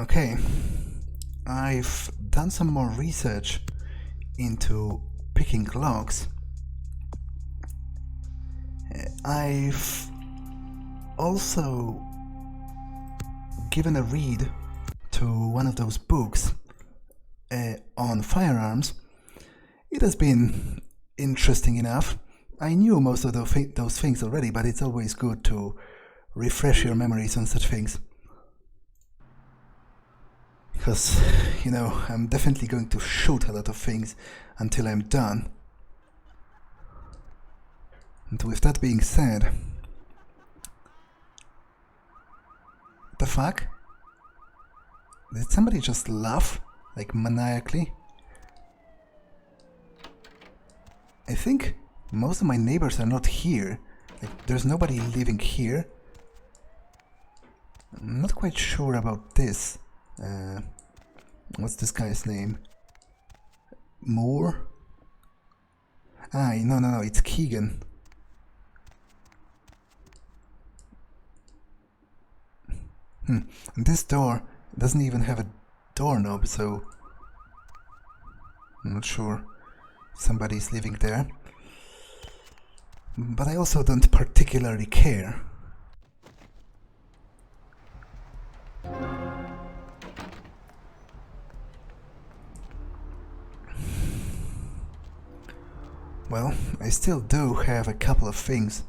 Okay, I've done some more research into picking locks. I've also given a read to one of those books on firearms. It has been interesting enough. I knew most of those things already, but it's always good to refresh your memories on such things. Because, you know, I'm definitely going to shoot a lot of things until I'm done. And with that being said... The fuck? Did somebody just laugh? Like maniacally? I think most of my neighbors are not here. Like, there's nobody living here. I'm not quite sure about this. What's this guy's name? Moore? Ah, no, it's Keegan. And this door doesn't even have a doorknob, so I'm not sure somebody's living there. But I also don't particularly care. Well, I still do have a couple of things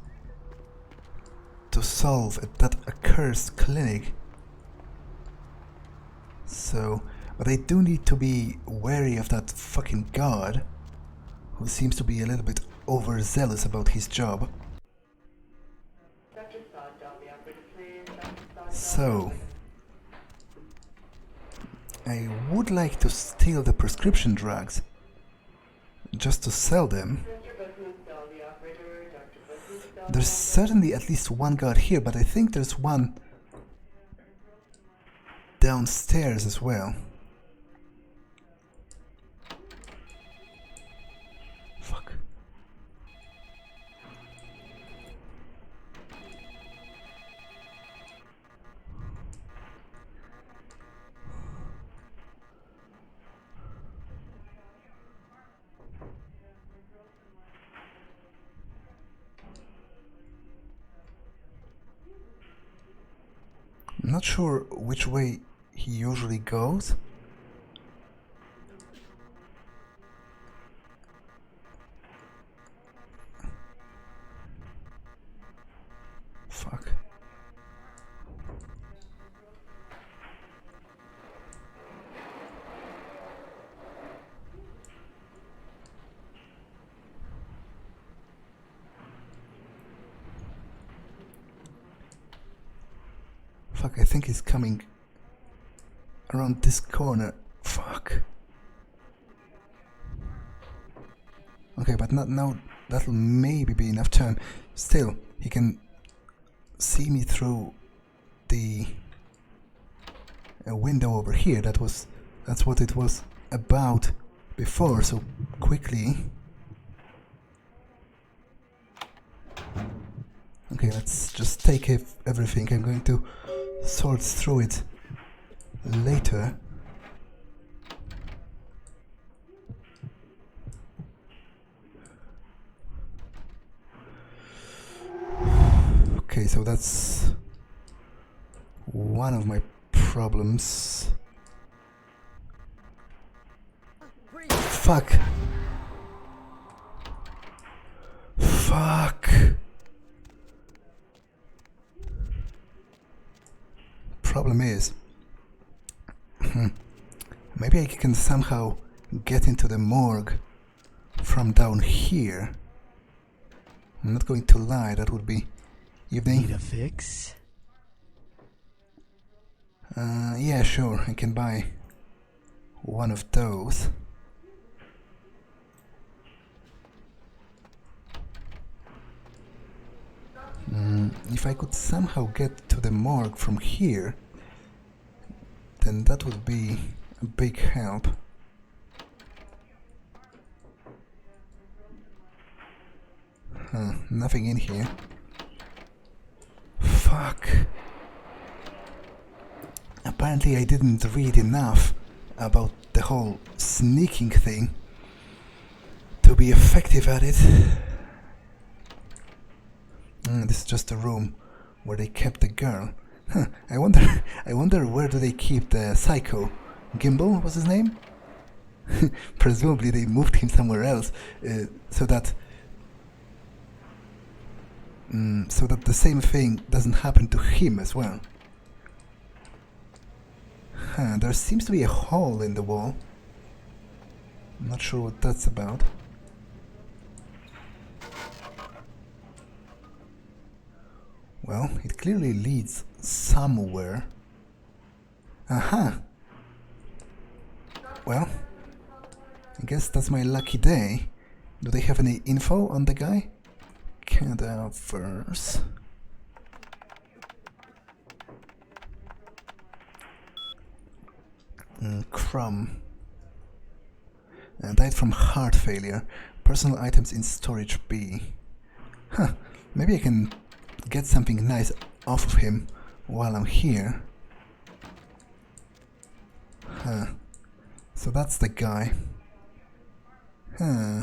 to solve at that accursed clinic. So, but I do need to be wary of that fucking guard, who seems to be a little bit overzealous about his job. So, I would like to steal the prescription drugs, just to sell them. There's certainly at least one guard here, but I think there's one downstairs as well. Fuck. I'm not sure which way he usually goes. Fuck. Fuck, I think he's coming around this corner. Fuck. Okay, but not now. That'll maybe be enough time. Still, he can see me through the window over here. That's what it was about before. So quickly. Okay, let's just take everything. I'm going to sort through it later. Okay, so that's one of my problems. Fuck. Fuck. Problem is, maybe I can somehow get into the morgue from down here. I'm not going to lie, that would be evening. Need a fix? Yeah, sure, I can buy one of those. If I could somehow get to the morgue from here, then that would be a big help. Nothing in here. Fuck. apparently I didn't read enough about the whole sneaking thing to be effective at it. This is just a room where they kept the girl. Huh, I wonder where do they keep the psycho? Gimbal was his name? Presumably they moved him somewhere else, so that the same thing doesn't happen to him as well. Huh, there seems to be a hole in the wall. I'm not sure what that's about. Well, it clearly leads somewhere. Aha! Well, I guess that's my lucky day. Do they have any info on the guy? Cadavers. Crumb. Died from heart failure. Personal items in storage B. Huh, maybe I can get something nice off of him while I'm here. Huh. So that's the guy. Huh.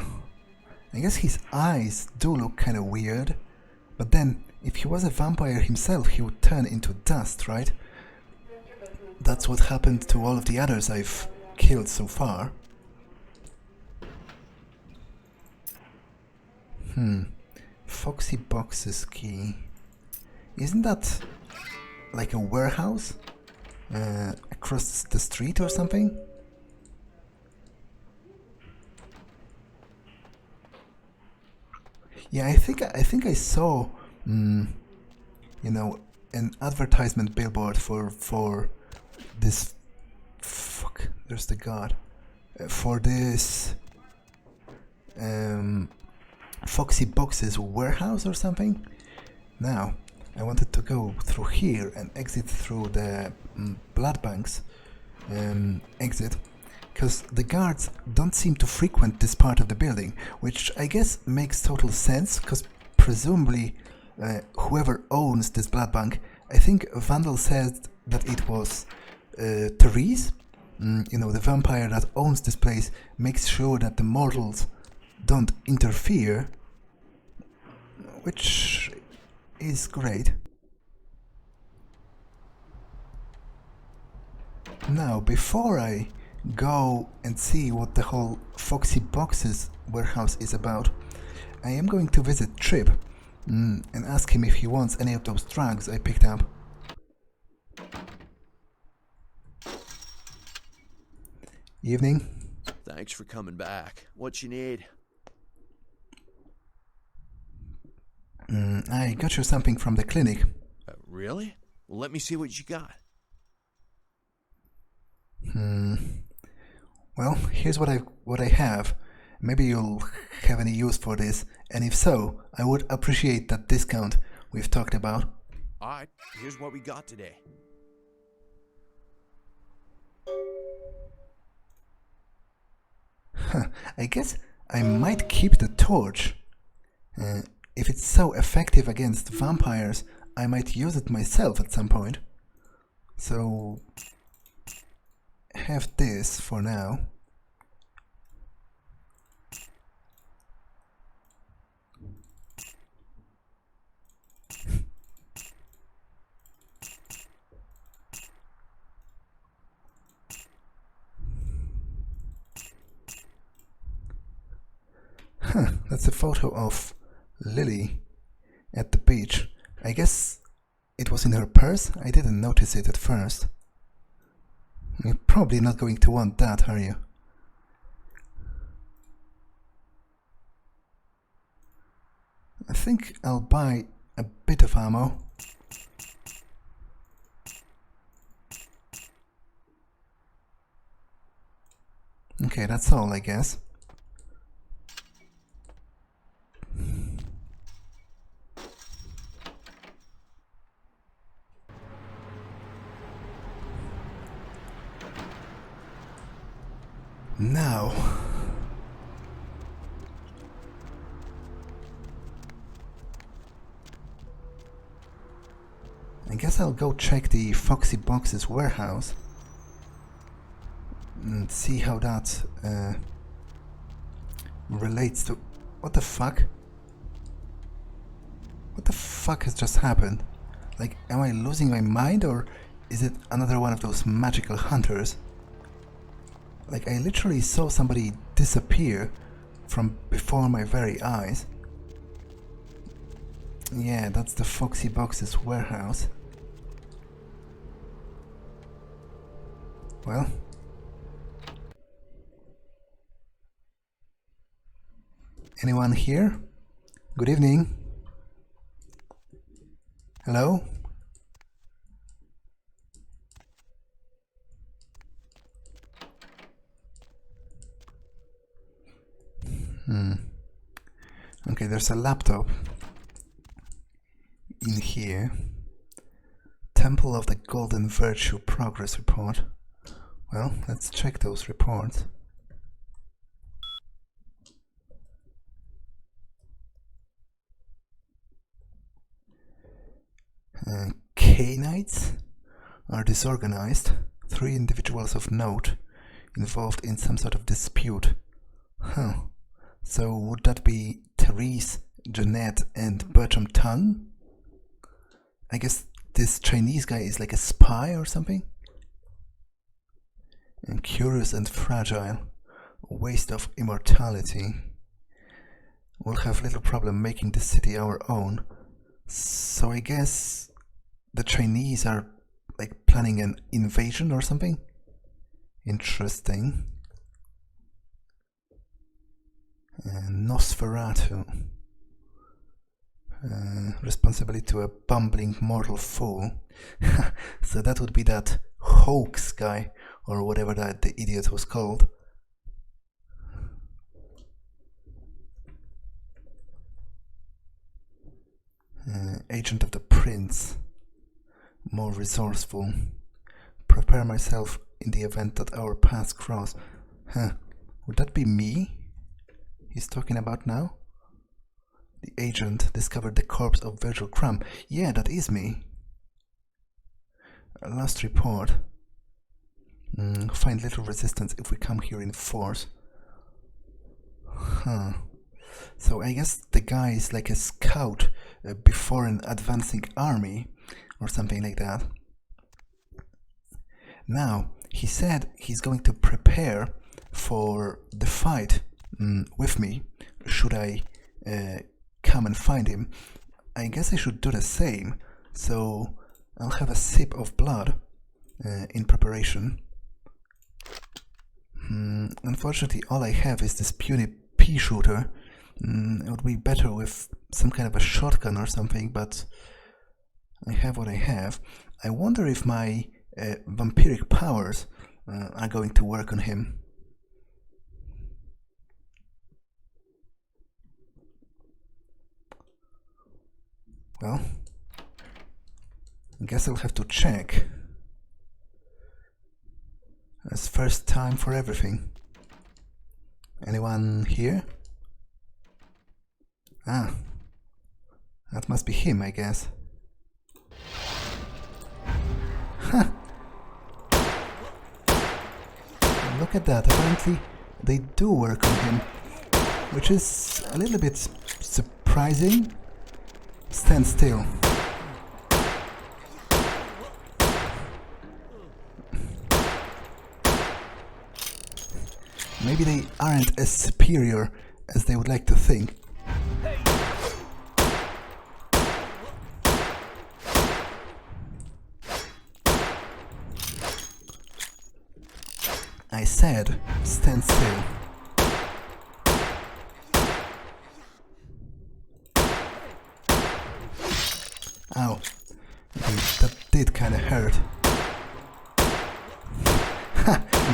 I guess his eyes do look kind of weird, but then if he was a vampire himself he would turn into dust, right? That's what happened to all of the others I've killed so far. Foxy Box's key. Isn't that like a warehouse? Across the street or something? Yeah, I think I saw, you know, an advertisement billboard for this. Fuck, there's the god. For this, Foxy Box's warehouse or something. Now, I wanted to go through here and exit through the blood banks exit, because the guards don't seem to frequent this part of the building, which I guess makes total sense, because presumably whoever owns this blood bank, I think Vandal said that it was Therese, you know, the vampire that owns this place, makes sure that the mortals don't interfere, which is great. Now, before I go and see what the whole Foxy Box's warehouse is about, I am going to visit Trip and ask him if he wants any of those drugs I picked up. Evening. Thanks for coming back. What you need? I got you something from the clinic. Really? Well, let me see what you got. Well, here's what I have. Maybe you'll have any use for this, and if so, I would appreciate that discount we've talked about. Alright, here's what we got today. I guess I might keep the torch. If it's so effective against vampires, I might use it myself at some point. So, have this for now. That's a photo of Lily at the beach. I guess it was in her purse? I didn't notice it at first. You're probably not going to want that, are you? I think I'll buy a bit of ammo. Okay, that's all, I guess. Now, I guess guess I'll go check the Foxy Box's warehouse and see how that relates to... What the fuck? What the fuck has just happened? Like, am I losing my mind, or is it another one of those magical hunters? Like, I literally saw somebody disappear from before my very eyes. Yeah, that's the Foxy Box's warehouse. Well... Anyone here? Good evening. Hello? Okay, there's a laptop in here. Temple of the Golden Virtue Progress Report. Well, let's check those reports. K-Knights are disorganized. 3 individuals of note involved in some sort of dispute. Huh. So would that be Therese, Jeanette, and Bertram Tung? I guess this Chinese guy is like a spy or something? And curious and fragile. A waste of immortality. We'll have little problem making the city our own. So I guess the Chinese are like planning an invasion or something? Interesting. Nosferatu. Responsibility to a bumbling mortal fool. So that would be that hoax guy, or whatever that the idiot was called. Agent of the Prince. More resourceful. Prepare myself in the event that our paths cross. Huh. Would that be me he's talking about now? The agent discovered the corpse of Virgil Crumb. Yeah, that is me. Last report. Find little resistance if we come here in force. Huh. So I guess the guy is like a scout before an advancing army, or something like that. Now, he said he's going to prepare for the fight with me, should I come and find him. I guess I should do the same, so I'll have a sip of blood in preparation. Unfortunately, all I have is this puny pea shooter. It would be better with some kind of a shotgun or something, but I have what I have. I wonder if my vampiric powers are going to work on him. Well, I guess I'll have to check. It's first time for everything. Anyone here? Ah, that must be him, I guess. Huh. Look at that, apparently they do work on him, which is a little bit surprising. Stand still. Maybe they aren't as superior as they would like to think. I said, stand still. Ow. That did kinda hurt.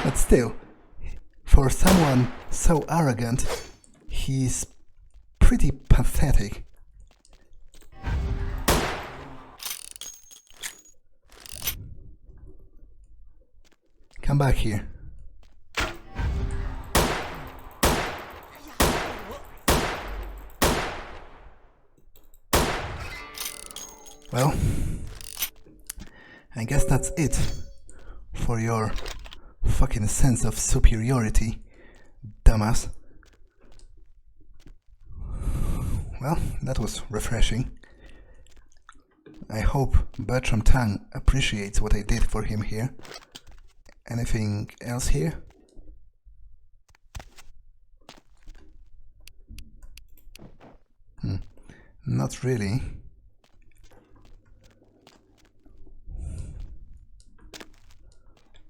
But still, for someone so arrogant, he's pretty pathetic. Come back here. Well, guess that's it for your fucking sense of superiority, dumbass. Well, that was refreshing. I hope Bertram Tang appreciates what I did for him here. Anything else here? Not really.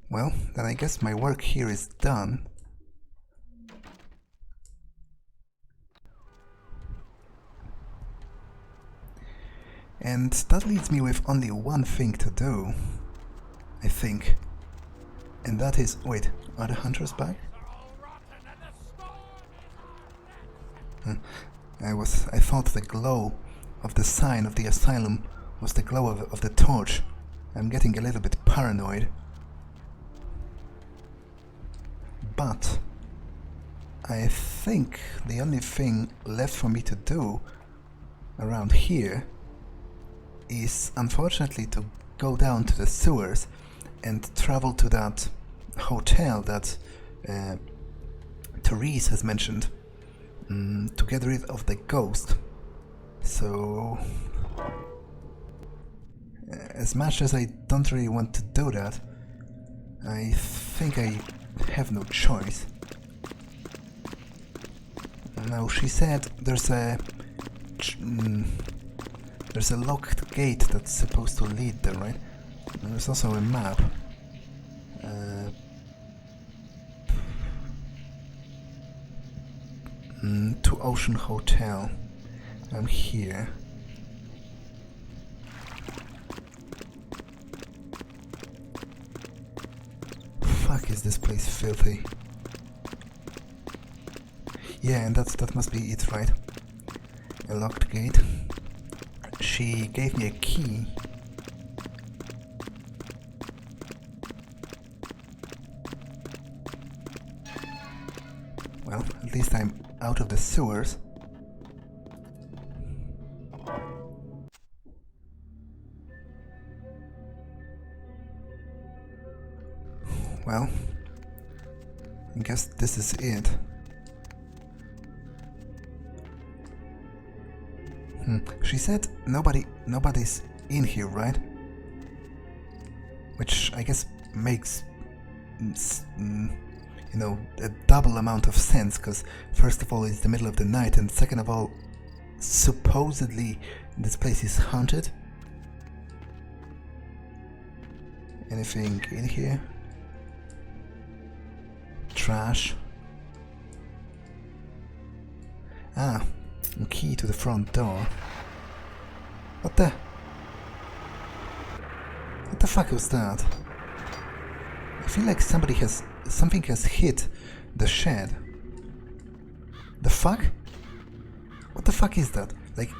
Well, then I guess my work here is done. And that leaves me with only one thing to do, I think. And that is... wait, are the hunters back? I thought the glow of the sign of the asylum was the glow of the torch. I'm getting a little bit paranoid. But I think the only thing left for me to do around here is unfortunately to go down to the sewers and travel to that hotel that Therese has mentioned to get rid of the ghost. So as much as I don't really want to do that, I think I have no choice. Now, she said there's a locked gate that's supposed to lead there, right? And there's also a map. To Ocean Hotel. I'm here. Fuck, is this place filthy? Yeah, and that must be it, right? A locked gate. She gave me a key. Well, at least I'm out of the sewers. Well, I guess this is it. She said nobody's in here, right? Which I guess makes, you know, a double amount of sense, because first of all it's the middle of the night, and second of all, supposedly this place is haunted. Anything in here? Trash. Ah, a key to the front door. What the fuck was that? I feel like something has hit the shed. The fuck? What the fuck is that? Like,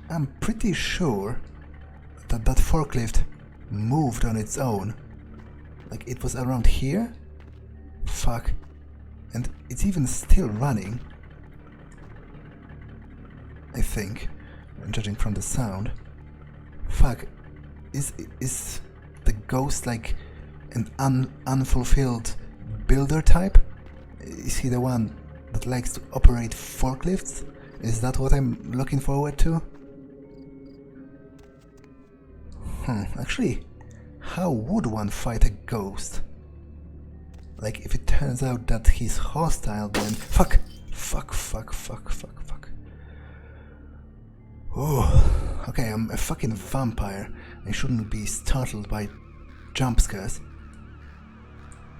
I'm pretty sure that forklift moved on its own. Like, it was around here? Fuck. And it's even still running. I think, judging from the sound. Fuck. Is the ghost like an unfulfilled builder type? Is he the one that likes to operate forklifts? Is that what I'm looking forward to? Actually, how would one fight a ghost? Like, if it turns out that he's hostile, then... Fuck! Oh, okay, I'm a fucking vampire. I shouldn't be startled by jump scares.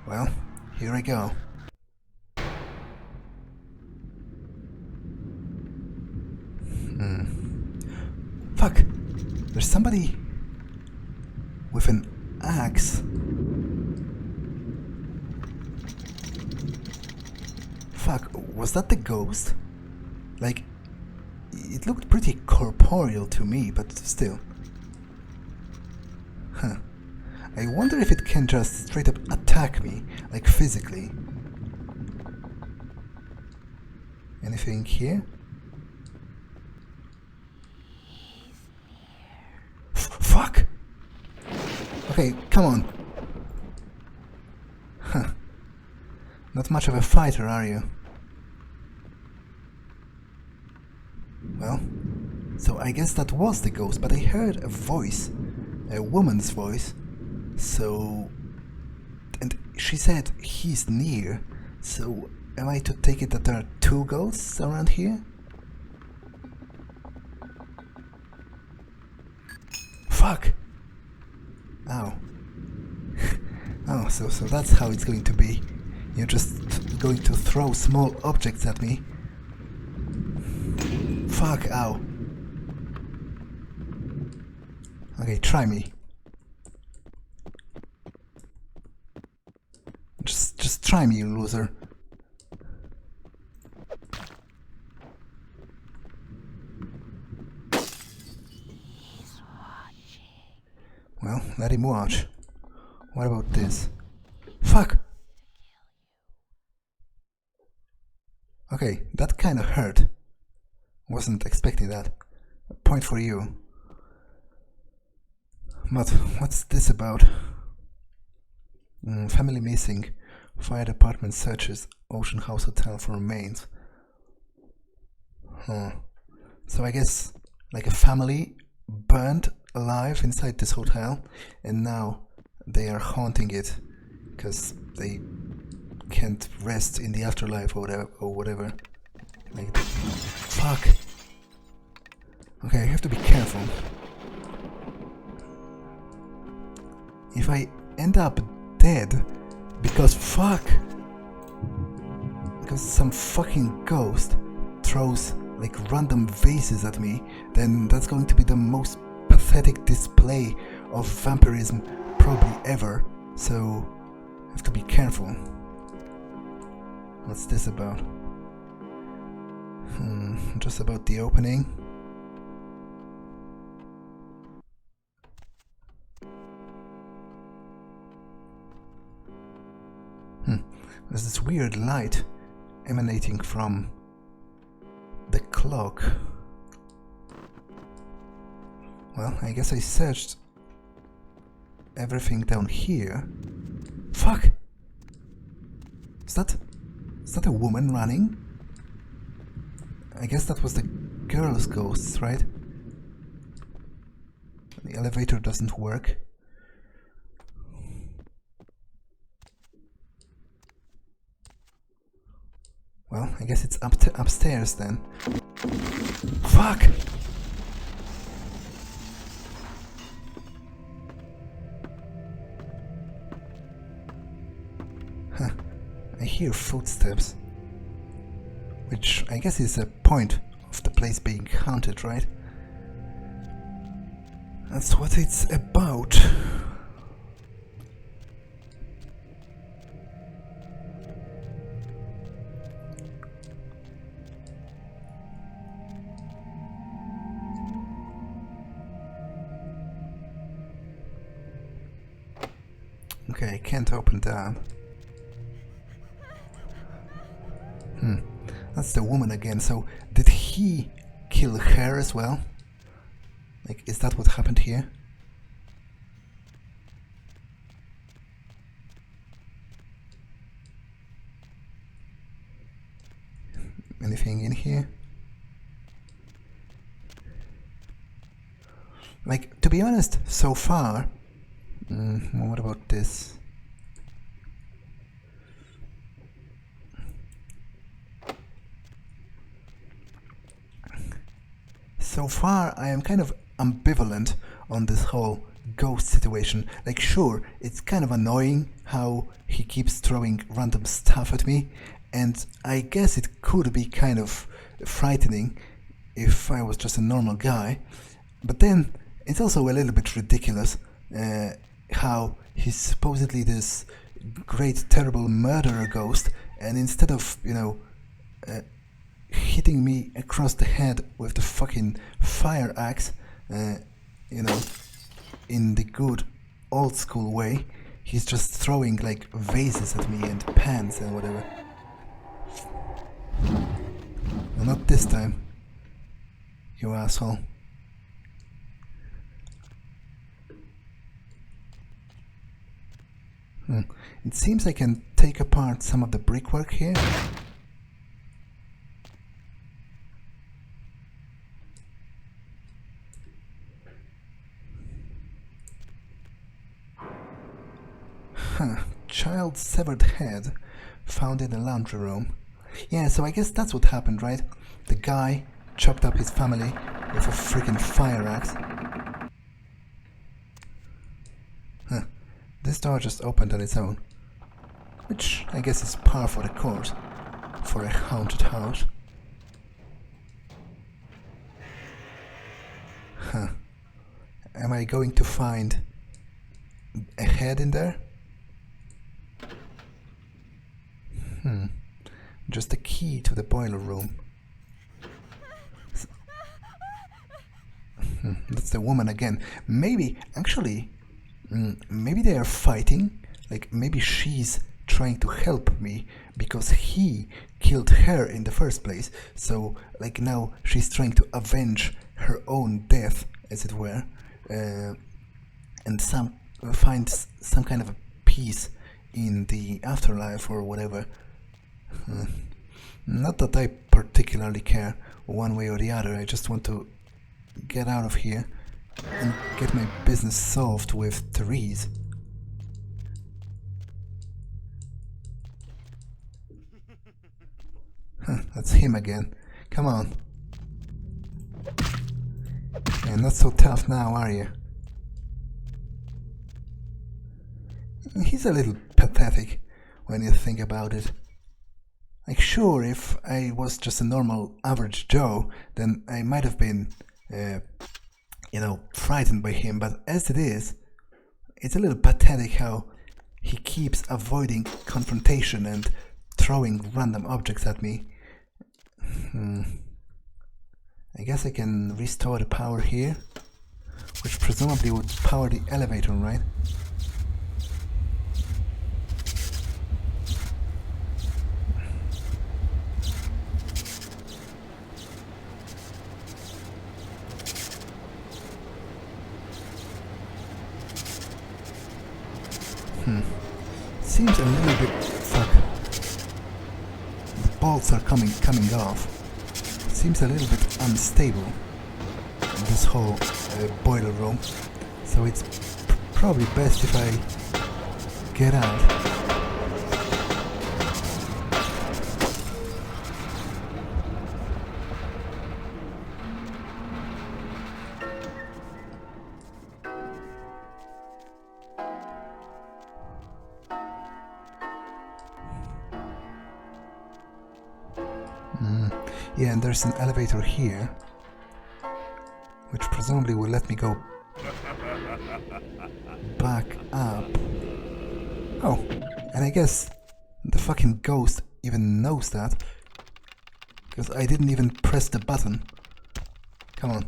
Well, here I go. Fuck! There's somebody with an axe. Fuck, was that the ghost? Like, it looked pretty corporeal to me, but still. Huh. I wonder if it can just straight up attack me, like physically. Anything here? Fuck! Okay, come on. Huh. Not much of a fighter, are you? Well, so I guess that was the ghost, but I heard a voice, a woman's voice, so... And she said he's near, so am I to take it that there are two ghosts around here? Fuck! Ow. Oh, so that's how it's going to be. You're just going to throw small objects at me. Fuck, ow. Okay, try me. Just try me, you loser. Well, let him watch. What about this? Fuck! Okay, that kinda hurt. Wasn't expecting that. A point for you. But what's this about? Family missing. Fire department searches Ocean House Hotel for remains. Huh. So I guess like a family burned alive inside this hotel, and now they are haunting it because they can't rest in the afterlife or whatever. Like, fuck. Okay, I have to be careful. If I end up dead because some fucking ghost throws like random vases at me, then that's going to be the most pathetic display of vampirism probably ever. So I have to be careful. What's this about? Just about the opening. There's this weird light emanating from the clock. Well, I guess I searched everything down here. Fuck! Is that a woman running? I guess that was the girl's ghosts, right? The elevator doesn't work. Well, I guess it's upstairs then. Fuck! Huh. I hear footsteps. Which I guess is a point of the place being haunted, right? That's what it's about. Okay, I can't open that. That's the woman again, so did he kill her as well? Like, is that what happened here? Anything in here? Like, to be honest, so far... what about this? So far, I am kind of ambivalent on this whole ghost situation. Like, sure, it's kind of annoying how he keeps throwing random stuff at me, and I guess it could be kind of frightening if I was just a normal guy. But then, it's also a little bit ridiculous how he's supposedly this great, terrible murderer ghost, and instead of, you know, hitting me across the head with the fucking fire axe, you know, in the good old school way, he's just throwing like vases at me and pans and whatever. Well, not this time, you asshole. It seems I can take apart some of the brickwork here. Child's severed head found in the laundry room. Yeah, so I guess that's what happened, right? The guy chopped up his family with a freaking fire axe. This door just opened on its own, which I guess is par for the course for a haunted house. Am I going to find a head in there? Just a key to the boiler room. That's the woman again. Maybe, actually, maybe they are fighting. Like, maybe she's trying to help me because he killed her in the first place. So, like, now she's trying to avenge her own death, as it were, and find some kind of a peace in the afterlife or whatever. Not that I particularly care one way or the other. I just want to get out of here and get my business solved with Therese. That's him again. Come on. Yeah, not so tough now, are you? He's a little pathetic when you think about it. Like, sure, if I was just a normal average Joe, then I might have been, frightened by him, but as it is, it's a little pathetic how he keeps avoiding confrontation and throwing random objects at me. I guess I can restore the power here, which presumably would power the elevator, right? Seems a little bit... fuck. The bolts are coming off. Seems a little bit unstable, this whole boiler room. So it's probably best if I get out. Yeah, and there's an elevator here, which presumably will let me go back up. Oh, and I guess the fucking ghost even knows that, because I didn't even press the button. Come on.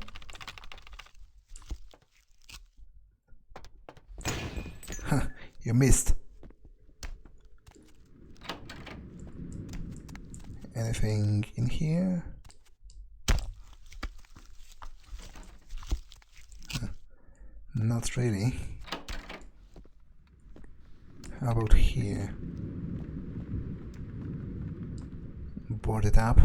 Huh, you missed. Anything in here? Not really. How about here? Board it up.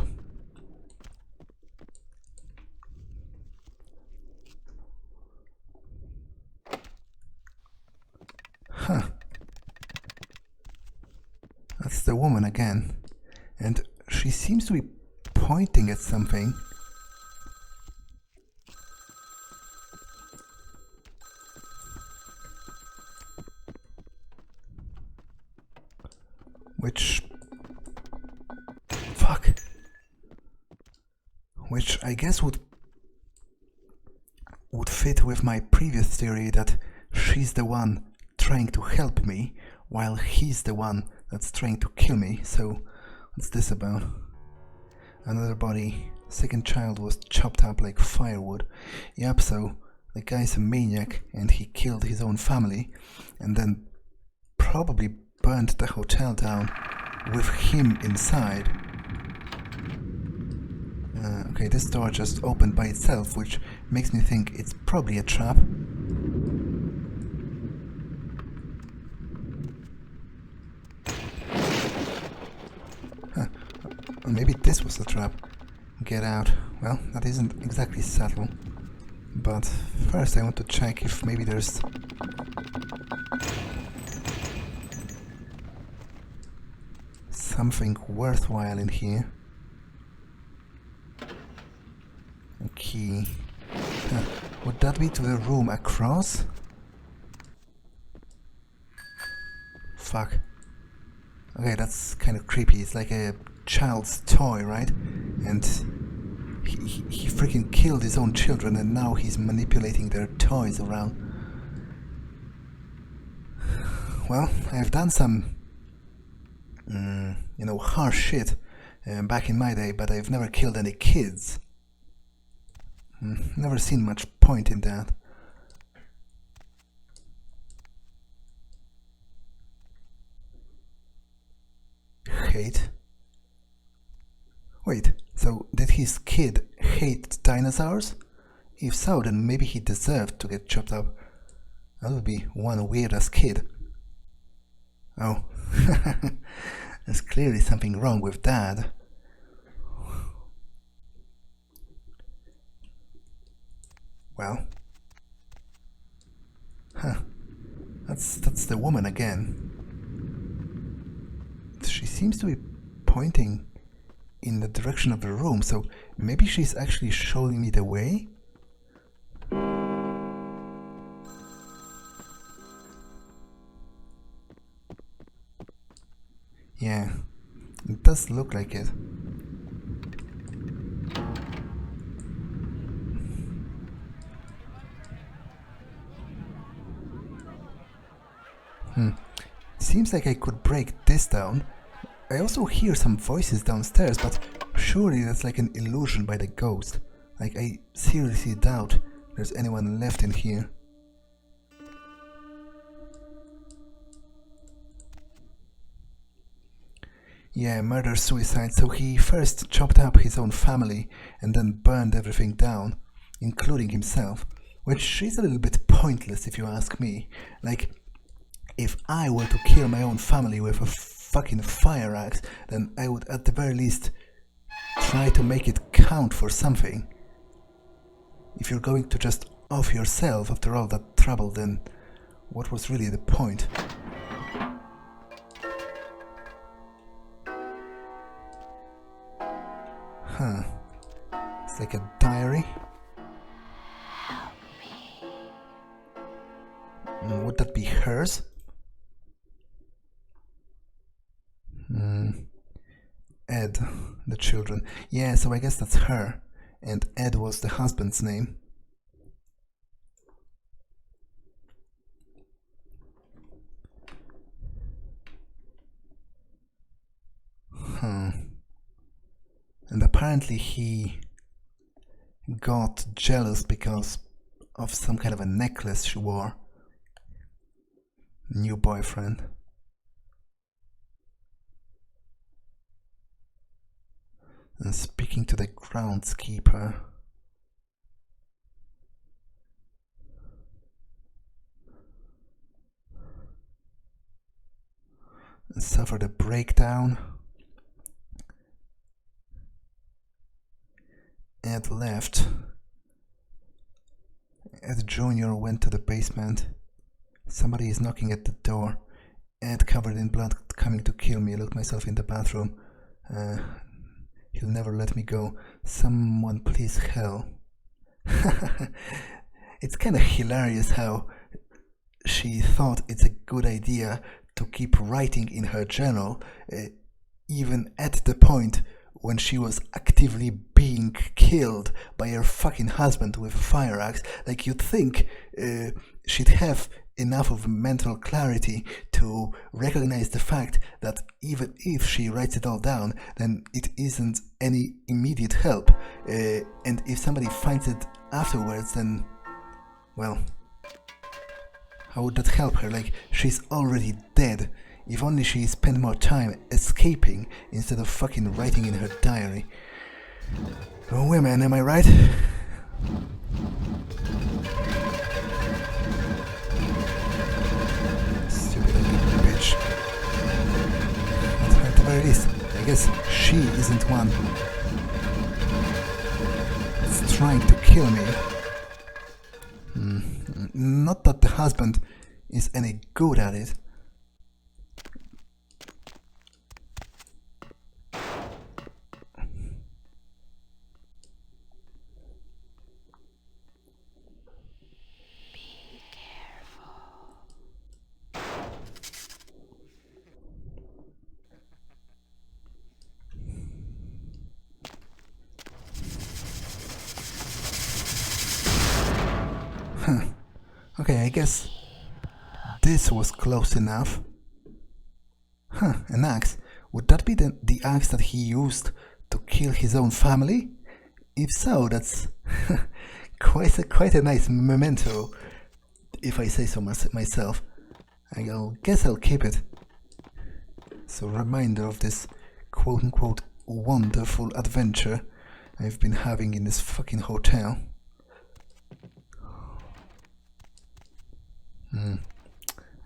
Huh. That's the woman again. And she seems to be pointing at something. Which I guess would fit with my previous theory that she's the one trying to help me while he's the one that's trying to kill me. So what's this about? Another body. Second child was chopped up like firewood. Yep, so the guy's a maniac and he killed his own family and then probably burnt the hotel down with him inside. Okay, this door just opened by itself, which makes me think it's probably a trap. maybe this was the trap. Get out. Well, that isn't exactly subtle. But first I want to check if maybe there's... something worthwhile in here. A key. Would that be to the room across? Fuck. Okay, that's kind of creepy. It's like a child's toy, right? And he freaking killed his own children and now he's manipulating their toys around. Well, I've done some, you know, harsh shit back in my day, but I've never killed any kids. Never seen much point in that. Hate? Wait, so did his kid hate dinosaurs? If so, then maybe he deserved to get chopped up. That would be one weird-ass kid. Oh, there's clearly something wrong with Dad. Well, that's the woman again. She seems to be pointing in the direction of the room, so maybe she's actually showing me the way? Yeah, it does look like it. Seems like I could break this down. I also hear some voices downstairs, but surely that's like an illusion by the ghost. Like, I seriously doubt there's anyone left in here. Yeah, murder-suicide, so he first chopped up his own family and then burned everything down, including himself, which is a little bit pointless if you ask me. Like, if I were to kill my own family with a fucking fire axe, then I would at the very least try to make it count for something. If you're going to just off yourself after all that trouble, then what was really the point? Huh. It's like a diary. Would that be hers? Ed, the children. Yeah, so I guess that's her. And Ed was the husband's name. And apparently he got jealous because of some kind of a necklace she wore. New boyfriend. And speaking to the groundskeeper. And suffered a breakdown. Ed left. Ed Jr. went to the basement. Somebody is knocking at the door. Ed, covered in blood, coming to kill me. I locked myself in the bathroom. He'll never let me go. Someone please help. It's kind of hilarious how she thought it's a good idea to keep writing in her journal, even at the point when she was actively being killed by her fucking husband with a fire axe. Like, you'd think she'd have enough of mental clarity to recognize the fact that even if she writes it all down, then it isn't any immediate help, and if somebody finds it afterwards, then, well, how would that help her? Like, she's already dead. If only she spent more time escaping instead of fucking writing in her diary. Oh, women, am I right? Stupid ugly bitch. At the very least, I I guess she isn't one that's trying to kill me. Not that the husband is any good at it. Okay, I guess this was close enough. Huh, an axe. Would that be the axe that he used to kill his own family? If so, that's quite a nice memento, if I say so myself. I guess I'll keep it. So, reminder of this quote-unquote wonderful adventure I've been having in this fucking hotel.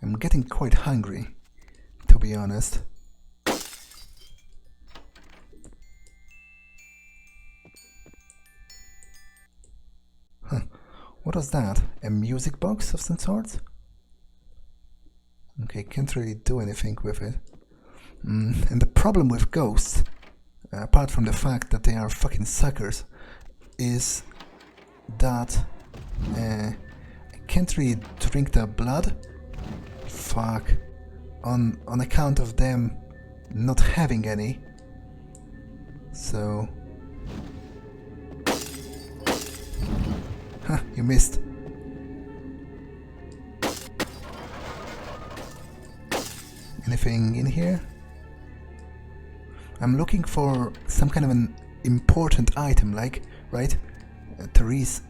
I'm getting quite hungry, to be honest. Huh. What was that? A music box of some sort? Okay, can't really do anything with it. And the problem with ghosts, apart from the fact that they are fucking suckers, is that I can't really drink their blood. Fuck. On account of them not having any. So... Huh, you missed. Anything in here? I'm looking for some kind of an important item, like, right? Therese...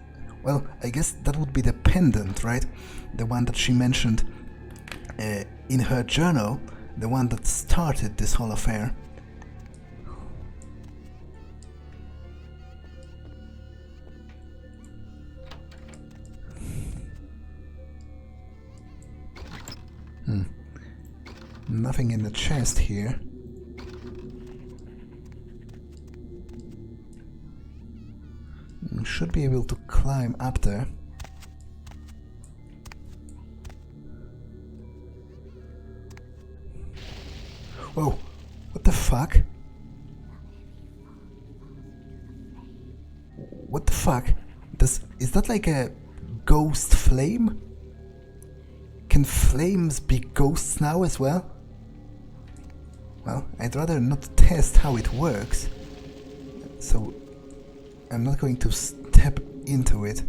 Well, I guess that would be the pendant, right? The one that she mentioned in her journal, the one that started this whole affair. Nothing in the chest here. Should be able to climb up there. Whoa, what the fuck? What the fuck? Is that like a ghost flame? Can flames be ghosts now as well? Well, I'd rather not test how it works. So I'm not going to step into it,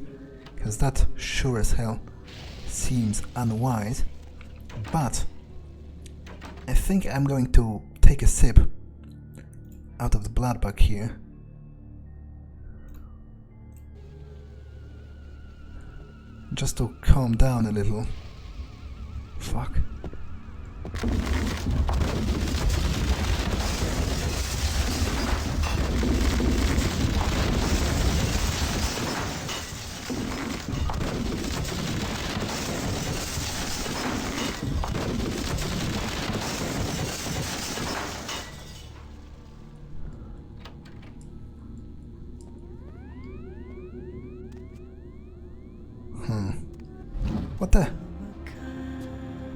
because that sure as hell seems unwise. But I think I'm going to take a sip out of the blood bag here. Just to calm down a little. Fuck.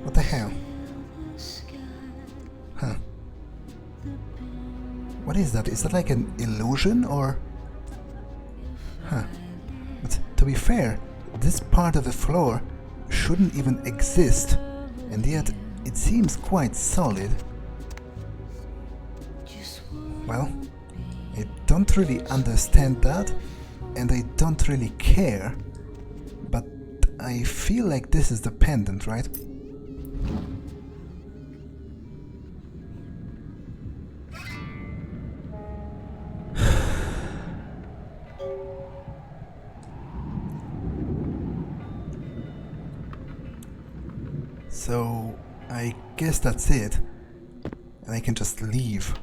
What the hell? Huh. What is that? Is that like an illusion or... Huh. But to be fair, this part of the floor shouldn't even exist, and yet it seems quite solid. Well, I don't really understand that, and I don't really care, but I feel like this is the pendant, right? So, I guess that's it, and I can just leave.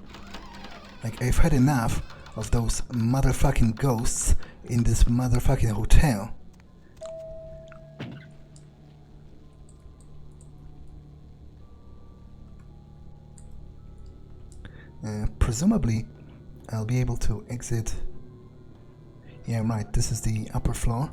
Like, I've had enough of those motherfucking ghosts in this motherfucking hotel. Presumably, I'll be able to exit. Yeah, right, this is the upper floor.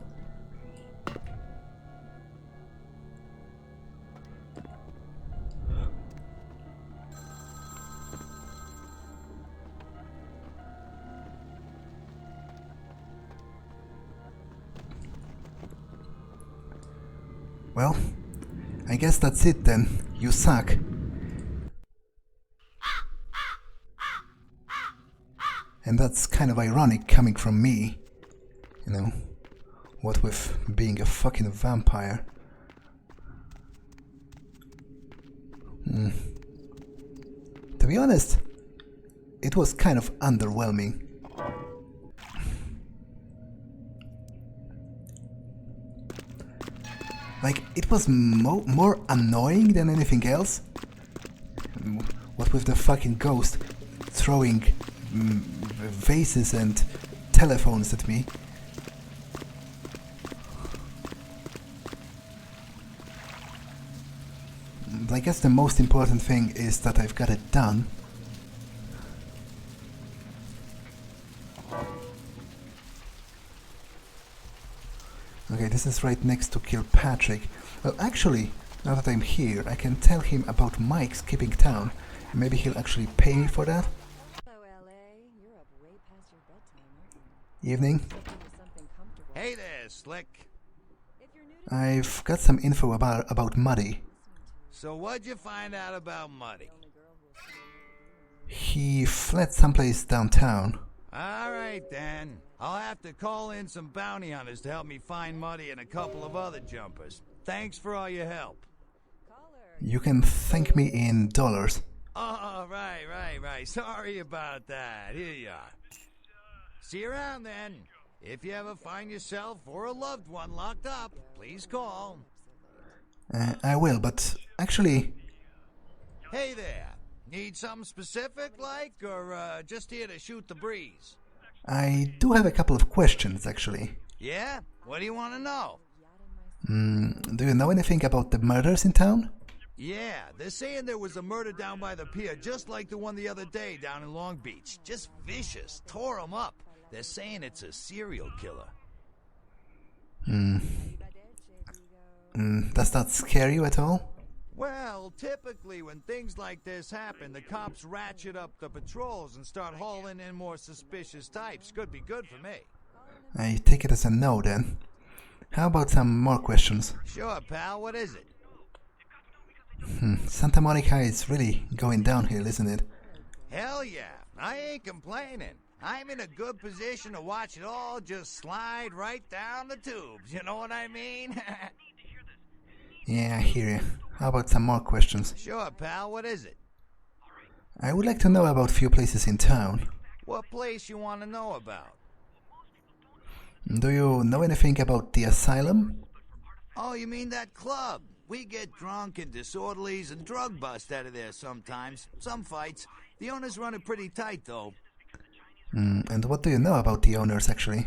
Well, I guess that's it then. You suck. And that's kind of ironic coming from me. You know, what with being a fucking vampire. To be honest, it was kind of underwhelming. Like, it was more annoying than anything else. What with the fucking ghost throwing vases and telephones at me. I guess the most important thing is that I've got it done. Okay, this is right next to Kilpatrick. Well, actually, now that I'm here, I can tell him about Mike skipping town. Maybe he'll actually pay me for that. Hello, LA. You're up way past your bedtime, aren't you? Evening. Something comfortable. Hey there, Slick. If you're new to I've got some info about Muddy. So what'd you find out about Muddy? He fled someplace downtown. All right, then. I'll have to call in some bounty hunters to help me find Muddy and a couple of other jumpers. Thanks for all your help. You can thank me in dollars. Oh, right. Sorry about that. Here you are. See you around, then. If you ever find yourself or a loved one locked up, please call. I will, but actually... Hey there. Need something specific, like, or just here to shoot the breeze? I do have a couple of questions, actually. Yeah? What do you want to know? Do you know anything about the murders in town? Yeah, they're saying there was a murder down by the pier, just like the one the other day down in Long Beach. Just vicious. Tore 'em up. They're saying it's a serial killer. Does that scare you at all? Well, typically when things like this happen, the cops ratchet up the patrols and start hauling in more suspicious types. Could be good for me. I take it as a no, then. How about some more questions? Sure, pal. What is it? Santa Monica is really going downhill, isn't it? Hell yeah. I ain't complaining. I'm in a good position to watch it all just slide right down the tubes. You know what I mean? Yeah, I hear you. How about some more questions? Sure, pal. What is it? I would like to know about a few places in town. What place you want to know about? Do you know anything about the Asylum? Oh, you mean that club? We get drunk and disorderlies and drug bust out of there sometimes. Some fights. The owners run it pretty tight, though. And what do you know about the owners, actually?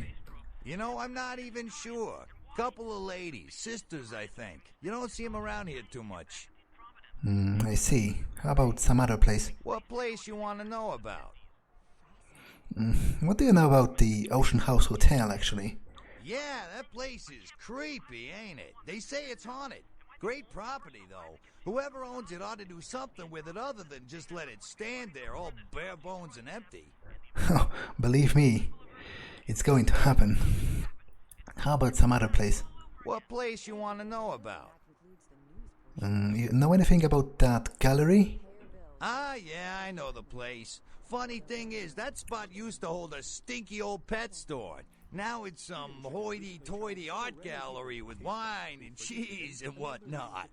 You know, I'm not even sure. Couple of ladies, sisters, I think. You don't see them around here too much. I see. How about some other place? What place you want to know about? What do you know about the Ocean House Hotel, actually? Yeah, that place is creepy, ain't it? They say it's haunted. Great property, though. Whoever owns it ought to do something with it other than just let it stand there all bare bones and empty. Oh, believe me, it's going to happen. How about some other place? What place you want to know about? You know anything about that gallery? Ah, yeah, I know the place. Funny thing is, that spot used to hold a stinky old pet store. Now it's some hoity-toity art gallery with wine and cheese and whatnot.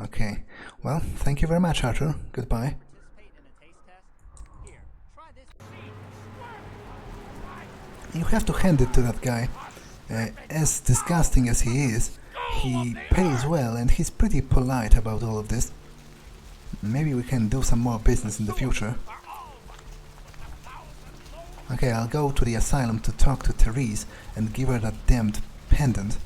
Okay. Well, thank you very much, Arthur. Goodbye. You have to hand it to that guy. As disgusting as he is, he pays well and he's pretty polite about all of this. Maybe we can do some more business in the future. Okay, I'll go to the asylum to talk to Therese and give her that damned pendant.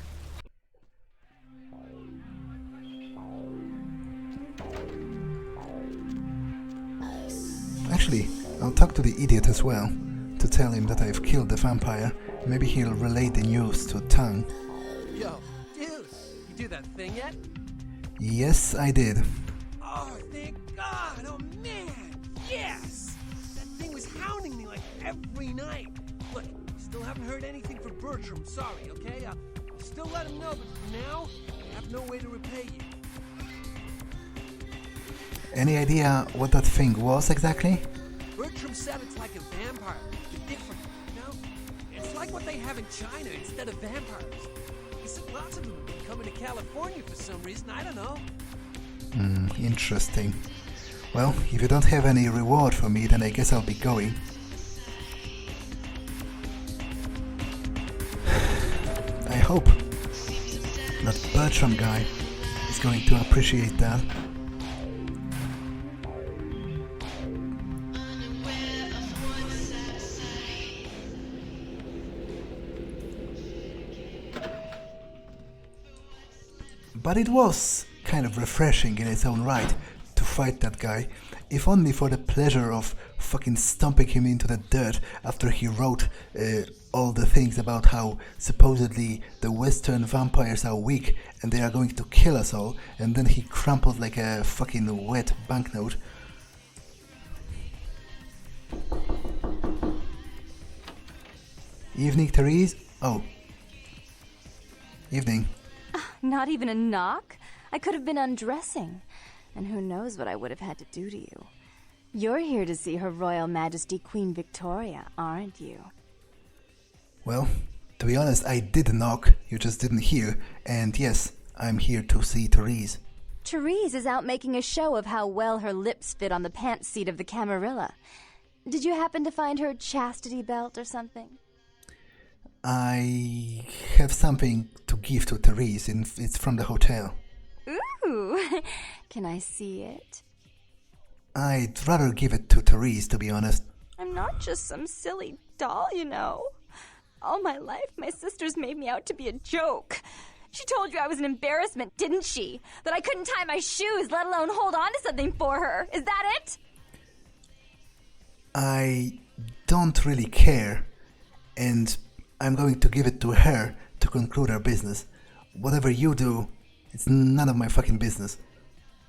Actually, I'll talk to the idiot as well, to tell him that I've killed the vampire. Maybe he'll relay the news to Tang. Yo, dude, you do that thing yet? Yes, I did. Oh, thank God! Oh man, yes! That thing was hounding me like every night. Look, still haven't heard anything from Bertram. Sorry, okay? I'll still let him know, but for now, I have no way to repay you. Any idea what that thing was exactly? Bertram said it's like a vampire, but different, you know? It's like what they have in China instead of vampires. He said lots of them have been coming to California for some reason, I don't know. Interesting. Well, if you don't have any reward for me, then I guess I'll be going. I hope that Bertram guy is going to appreciate that. But it was kind of refreshing in its own right to fight that guy, if only for the pleasure of fucking stomping him into the dirt after he wrote all the things about how supposedly the Western vampires are weak and they are going to kill us all, and then he crumpled like a fucking wet banknote. Evening, Therese? Oh. Evening. Not even a knock? I could have been undressing. And who knows what I would have had to do to you. You're here to see Her Royal Majesty Queen Victoria, aren't you? Well, to be honest, I did knock, you just didn't hear, and yes, I'm here to see Therese. Therese is out making a show of how well her lips fit on the pants seat of the Camarilla. Did you happen to find her chastity belt or something? I have something to give to Therese, and it's from the hotel. Ooh, can I see it? I'd rather give it to Therese, to be honest. I'm not just some silly doll, you know. All my life, my sisters made me out to be a joke. She told you I was an embarrassment, didn't she? That I couldn't tie my shoes, let alone hold on to something for her. Is that it? I don't really care, and I'm going to give it to her to conclude our business. Whatever you do, it's none of my fucking business.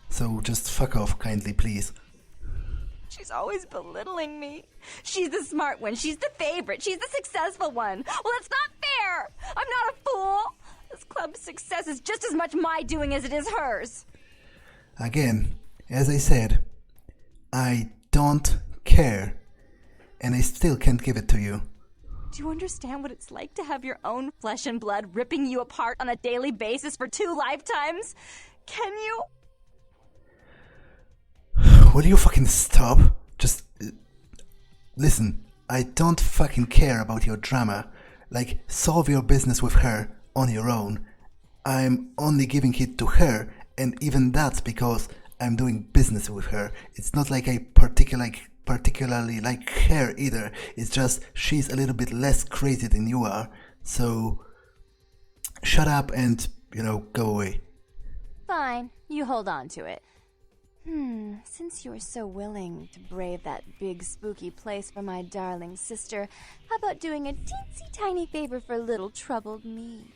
So just fuck off, kindly, please. She's always belittling me. She's the smart one. She's the favorite. She's the successful one. Well, it's not fair. I'm not a fool. This club's success is just as much my doing as it is hers. Again, as I said, I don't care. And I still can't give it to you. Do you understand what it's like to have your own flesh and blood ripping you apart on a daily basis for 2 lifetimes? Can you? Will you fucking stop? Just... listen, I don't fucking care about your drama. Like, solve your business with her on your own. I'm only giving it to her, and even that's because I'm doing business with her. It's not like I particularly like her either. It's just she's a little bit less crazy than you are. So, shut up and, go away. Fine, you hold on to it. Since you're so willing to brave that big spooky place for my darling sister, how about doing a teensy tiny favor for little troubled me?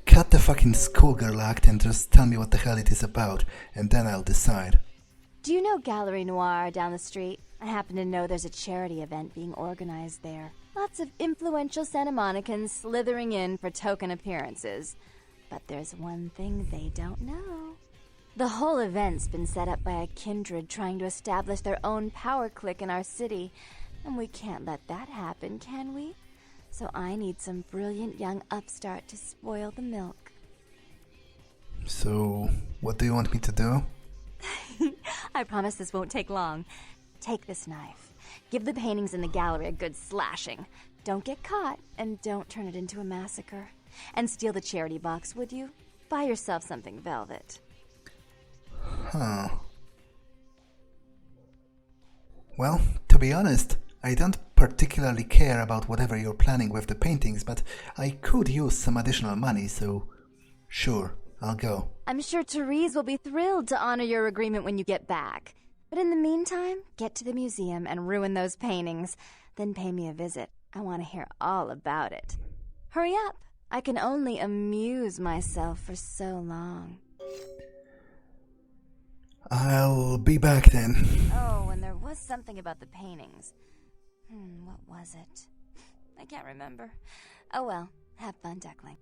Cut the fucking schoolgirl act and just tell me what the hell it is about, and then I'll decide. Do you know Gallery Noir down the street? I happen to know there's a charity event being organized there. Lots of influential Santa Monicans slithering in for token appearances. But there's one thing they don't know. The whole event's been set up by a kindred trying to establish their own power clique in our city, and we can't let that happen, can we? So I need some brilliant young upstart to spoil the milk. So, what do you want me to do? I promise this won't take long. Take this knife. Give the paintings in the gallery a good slashing. Don't get caught, and don't turn it into a massacre. And steal the charity box, would you? Buy yourself something velvet. Huh. Well, to be honest, I don't particularly care about whatever you're planning with the paintings, but I could use some additional money, so sure, I'll go. I'm sure Therese will be thrilled to honor your agreement when you get back. But in the meantime, get to the museum and ruin those paintings. Then pay me a visit. I want to hear all about it. Hurry up. I can only amuse myself for so long. I'll be back then. Oh, and there was something about the paintings. What was it? I can't remember. Oh well, have fun, Duckling.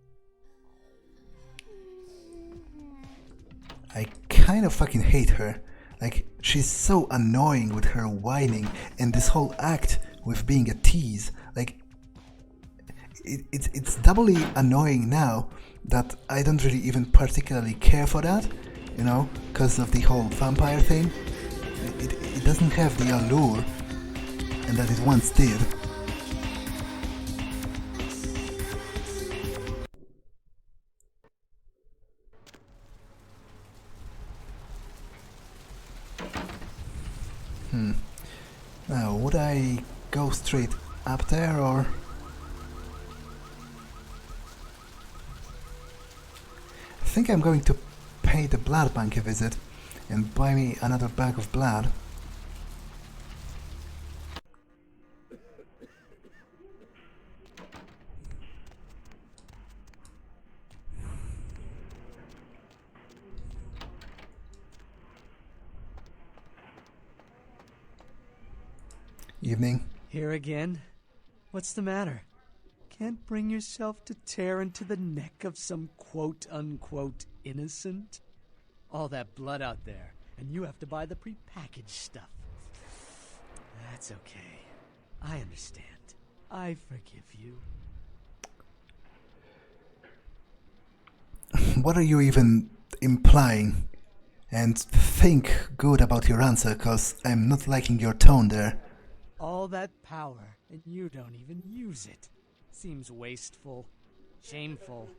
I kind of fucking hate her. Like, she's so annoying with her whining and this whole act with being a tease. Like, it's doubly annoying now that I don't really even particularly care for that, you know, because of the whole vampire thing. It doesn't have the allure and that it once did. Now, would I go straight up there or... I think I'm going to pay the blood bank a visit and buy me another bag of blood. Evening. Here again? What's the matter? Can't bring yourself to tear into the neck of some quote-unquote innocent? All that blood out there, and you have to buy the prepackaged stuff. That's okay. I understand. I forgive you. What are you even implying? And think good about your answer, cause I'm not liking your tone there. All that power, and you don't even use it. Seems wasteful. Shameful.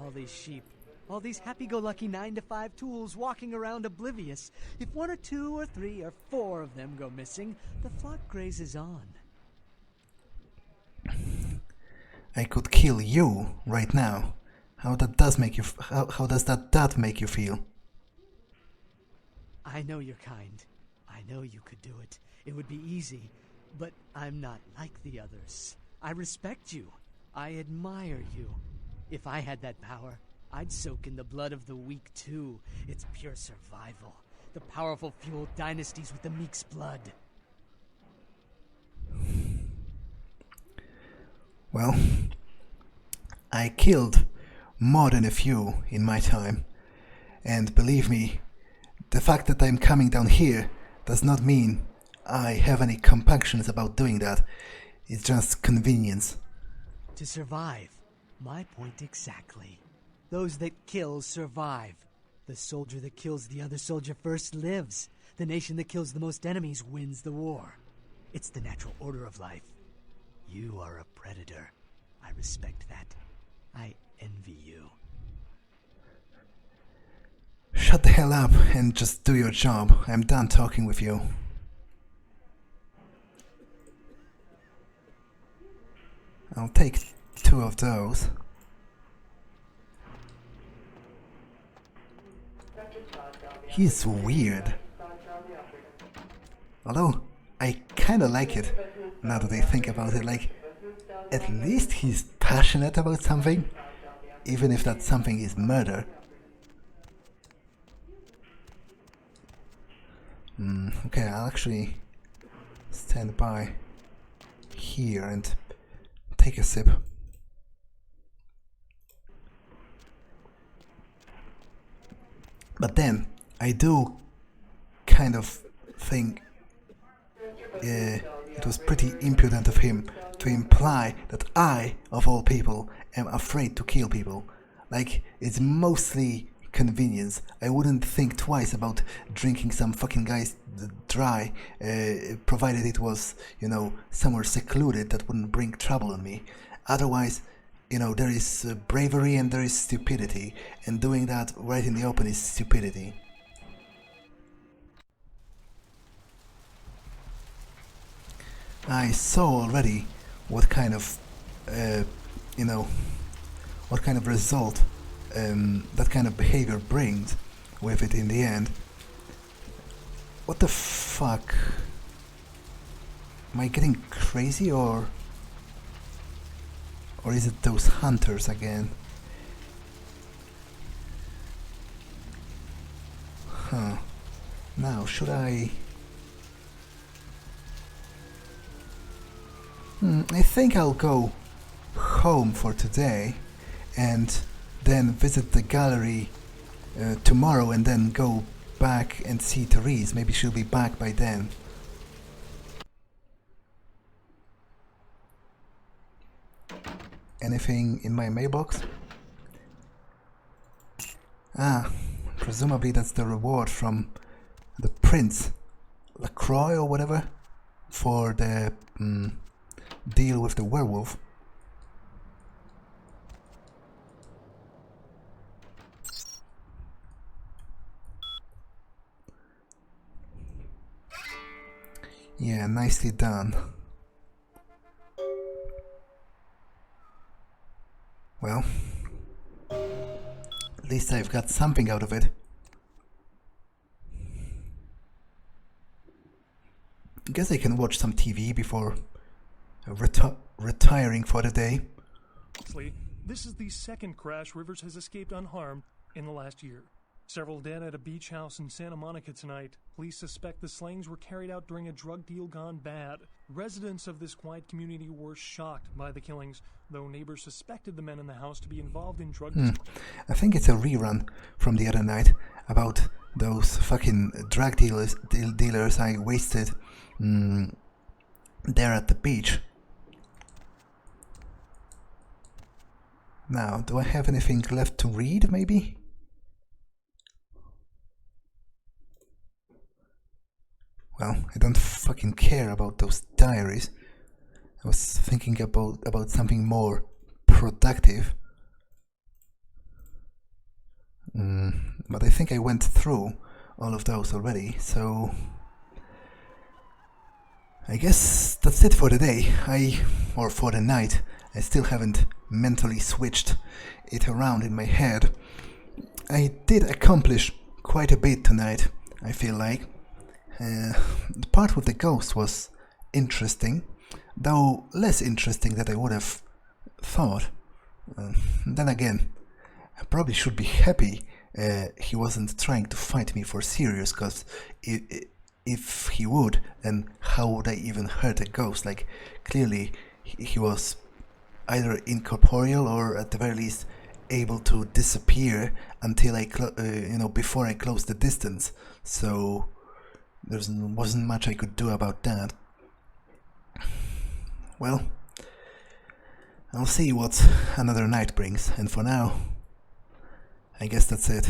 All these sheep. All these happy-go-lucky 9-to-5 tools walking around oblivious. If 1 or 2 or 3 or 4 of them go missing, the flock grazes on. I could kill you right now. How does that make you feel? I know you're kind. I know you could do it. It would be easy. But I'm not like the others. I respect you. I admire you. If I had that power, I'd soak in the blood of the weak too. It's pure survival. The powerful fuel dynasties with the meek's blood. Well, I killed more than a few in my time. And believe me, the fact that I'm coming down here does not mean I have any compunctions about doing that. It's just convenience. To survive. My point exactly. Those that kill survive. The soldier that kills the other soldier first lives. The nation that kills the most enemies wins the war. It's the natural order of life. You are a predator. I respect that. I envy you. Shut the hell up and just do your job. I'm done talking with you. I'll take 2 of those. He's weird. Although, I kinda like it, now that I think about it. Like, at least he's passionate about something, even if that something is murder. Okay, I'll actually stand by here and take a sip. But then, I do kind of think it was pretty impudent of him to imply that I, of all people, am afraid to kill people. Like, it's mostly convenience. I wouldn't think twice about drinking some fucking guy's dry, provided it was, you know, somewhere secluded that wouldn't bring trouble on me. Otherwise, you know, there is bravery and there is stupidity, and doing that right in the open is stupidity. I saw already what kind of, you know, what kind of result that kind of behavior brings with it in the end. What the fuck? Am I getting crazy, or is it those hunters again? Huh. Now, should I... I think I'll go home for today and then visit the gallery tomorrow, and then go back and see Therese. Maybe she'll be back by then. Anything in my mailbox? Ah, presumably that's the reward from the Prince LaCroix or whatever for the deal with the werewolf. Yeah, nicely done. Well, at least I've got something out of it. Guess I can watch some TV before retiring for the day. This is the second crash Rivers has escaped unharmed in the last year. Several dead at a beach house in Santa Monica tonight. Police suspect the slayings were carried out during a drug deal gone bad. Residents of this quiet community were shocked by the killings, though neighbors suspected the men in the house to be involved in drug I think it's a rerun from the other night about those fucking drug dealers I wasted there at the beach. Now, do I have anything left to read, maybe? Well, I don't fucking care about those diaries. I was thinking about something more productive. But I think I went through all of those already, so I guess that's it for the day. Or for the night. I still haven't mentally switched it around in my head. I did accomplish quite a bit tonight, I feel like. The part with the ghost was interesting, though less interesting than I would have thought. Then again, I probably should be happy he wasn't trying to fight me for serious, because if he would, then how would I even hurt a ghost? Like, clearly he was either incorporeal or at the very least able to disappear until before I closed the distance. So there wasn't much I could do about that. Well, I'll see what another night brings, and for now, I guess that's it.